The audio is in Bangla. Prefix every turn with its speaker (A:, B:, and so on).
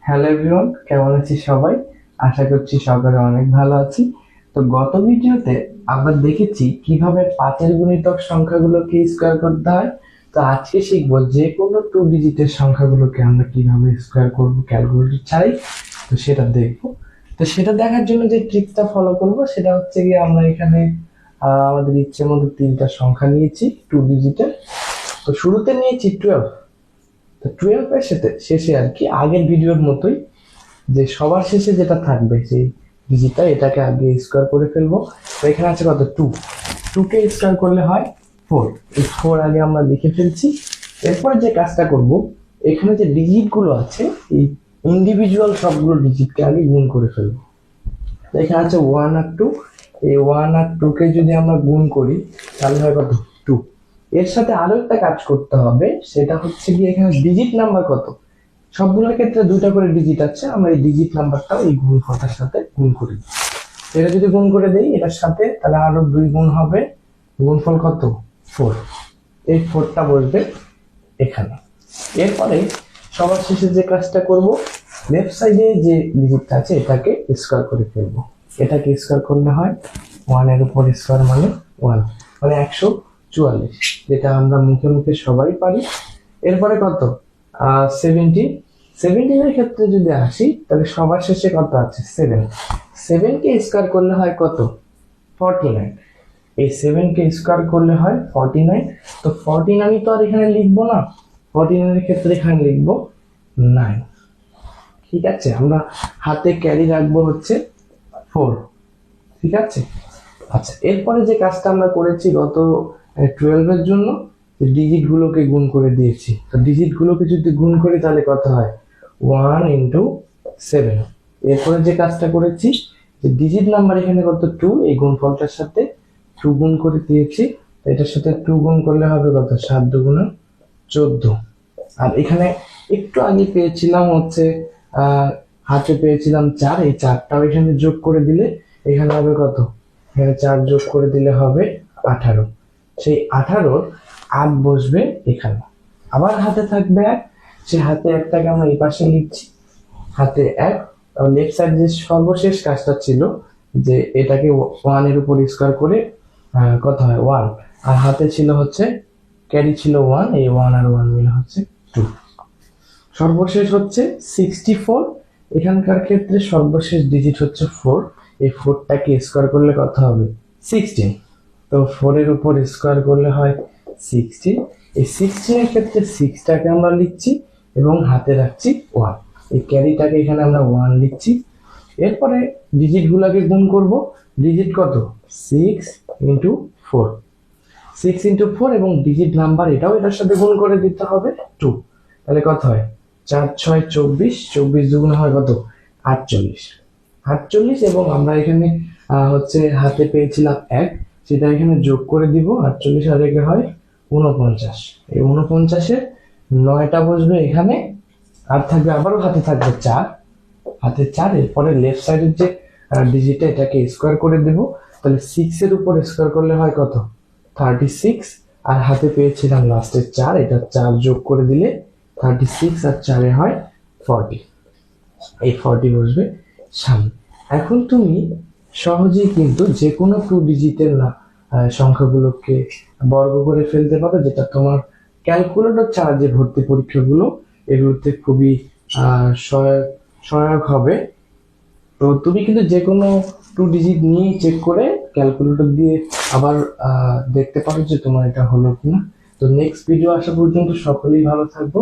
A: হ্যালো এভরিওয়ান, কেমন আছি সবাই? আশা করছি সকলে অনেক ভালো আছি। তো গত ভিডিওতে আমরা দেখেছি কিভাবে পাঁচের গুণিতক সংখ্যাগুলোকে স্কোয়ার করতে হয়। তো আজকে শিখবো যে কোনো টু ডিজিটের সংখ্যাগুলোকে আমরা কিভাবে স্কোয়ার করব ক্যালকুলেটর ছাড়াই। তো সেটা দেখবো। তো সেটা দেখার জন্য যে ট্রিকটা ফলো করব সেটা হচ্ছে গিয়ে আমরা এখানে আমাদের ইচ্ছে মতো তিনটা সংখ্যা নিয়েছি টু ডিজিটের। তো শুরুতে নিয়েছি 12। তো 12 এর সাথে শেষে আর কি আগের ভিডিওর মতোই যে সবার শেষে যেটা থাকবে সেই ডিজিটটা এটাকে আগে স্কোয়ার করে ফেলবো। তো এখানে আছে কত 2, 2 কে স্কোয়ার করলে হয় 4। এই 4 আগে আমরা লিখে ফেলছি। এরপরে যে কাজটা করব, এখানে যে ডিজিট গুলো আছে এই ইন্ডিভিজুয়াল সবগুলো ডিজিটকে আগে গুণ করে ফেলবো। তো এখানে আছে 1 আর 2। এই 1 আর 2 কে যদি আমরা গুণ করি তাহলে হয় কত 2। এর সাথে আরো একটা কাজ করতে হবে, সেটা হচ্ছে কি এখানে ডিজিট নাম্বার কত, সবগুলোর ক্ষেত্রে দুইটা করে ডিজিট আছে, আমরা এই ডিজিট নাম্বারটাও এই গুণফলটার সাথে গুণ করি। এটা যদি গুণ করে দেই এটার সাথে তাহলে আরো 2 গুণ হবে, গুণফল কত 4। এই 4টা বসবে এখানে। এরপরে সবার শেষে যে কাজটা করব, লেফট সাইডে যে ডিজিটটা আছে এটাকে স্কোয়ার করে ফেলবো। এটাকে স্কোয়ার করলে হয় 1 এর উপর স্কোয়ার মানে 1, মানে 144, যেটা আমরা মুখে মুখে সবাই পারি। এরপরে কত 17। 17 এর ক্ষেত্রে যদি আসি তাহলে সবার শেষে কত আছে 7। 7 কে স্কোয়ার করলে হয় কত 49। এই 7 কে স্কোয়ার করলে হয় 49। তো 49 তো আর এখানে লিখবো না, 49 এর ক্ষেত্রে এখানে লিখবো 9। ঠিক আছে, আমরা হাতে ক্যারি রাখবো হচ্ছে 4। ঠিক আছে। আচ্ছা, এরপরে যে কাজটা আমরা করেছি গত 12 এর জন্য ডিজিট গুলোকে গুণ করে দিয়েছি। তো ডিজিট গুলোকে যদি গুণ করি তাহলে কত হয় 1 ইন্টু 7। এরপরে যে কাজটা করেছি যে ডিজিট নাম্বার এখানে কত 2, এই গুণফলটার সাথে 2 গুণ করে দিয়েছি। তো এটার সাথে 2 গুণ করলে হবে কত 7 দুগুণে 14। আর এখানে একটু আগে পেয়েছিলাম হচ্ছে হাতে পেয়েছিলাম 4, এই 4টাও এখানে যোগ করে দিলে এখানে হবে কত, এখানে 4 যোগ করে দিলে হবে 18। সেই 18-র 8 বসবে এখানে। আবার হাতে থাকবে 1, সে হাতে 1টাকে আমরা এই পাশে লিখছি, হাতে 1। লেফট সাইড যে সর্বশেষ কাজটা ছিল যে এটাকে 1 এর উপর স্কোয়ার করে কত হয় 1, আর হাতে ছিল হচ্ছে ক্যারি ছিল 1, এই 1 আর 1 মিলে হচ্ছে 2। সর্বশেষ হচ্ছে 64। এখানকার ক্ষেত্রে সর্বশেষ ডিজিট হচ্ছে 4। এই 4টাকে স্কোয়ার করলে কত হবে 16। তো 4 এর উপর স্কোয়ার করলে হয় 16। এই 16 এর ক্ষেত্রে 6টাকে আমরা লিখছি এবং হাতে রাখছি 1, এই ক্যারিটাকে এখানে আমরা 1 লিখছি। এরপরে ডিজিট গুলাকে গুণ করব। ডিজিট কত 6 ইন্টু 4, 6 ইন্টু 4 এবং ডিজিট নাম্বার এটাও এটার সাথে গুণ করে দিতে হবে 2। তাহলে কত হয় 4 6 24, 24 দুগুণে হয় কত 48। 48 এবং আমরা এখানে হচ্ছে হাতে পেয়েছিলাম 1, সেটা এখানে যোগ করে দিব। 48 আর একে হয় 49। এই 49-এর 9টা বসবে এখানে, আর থাকবে আবারও হাতে থাকবে 4, হাতে 4। এরপরে লেফট সাইডের যে ডিজিটটা এটাকে স্কোয়ার করে দেব। তাহলে 6 এর উপর স্কোয়ার করলে হয় কত 36, আর হাতে পেয়েছিলাম লাস্টের 4, এটা 4 যোগ করে দিলে 36 আর 4 হয় 40। এই 40 বসবে সামনে। এখন তুমি সহজেই কিন্তু যে কোনো টু ডিজিটের না সংখ্যাগুলোকে বর্গ করে ফেলতে পারো, যেটা তোমার ক্যালকুলেটর ছাড়া যে ভর্তি পরীক্ষাগুলো এগুলোতে খুবই সহায়ক হবে। তো তুমি কিন্তু যে কোনো টু ডিজিট নিয়ে চেক করে ক্যালকুলেটর দিয়ে আবার দেখতে পারো যে তোমার এটা হলো কিনা। তো নেক্সট ভিডিও আসা পর্যন্ত সকলেই ভালো থাকবো।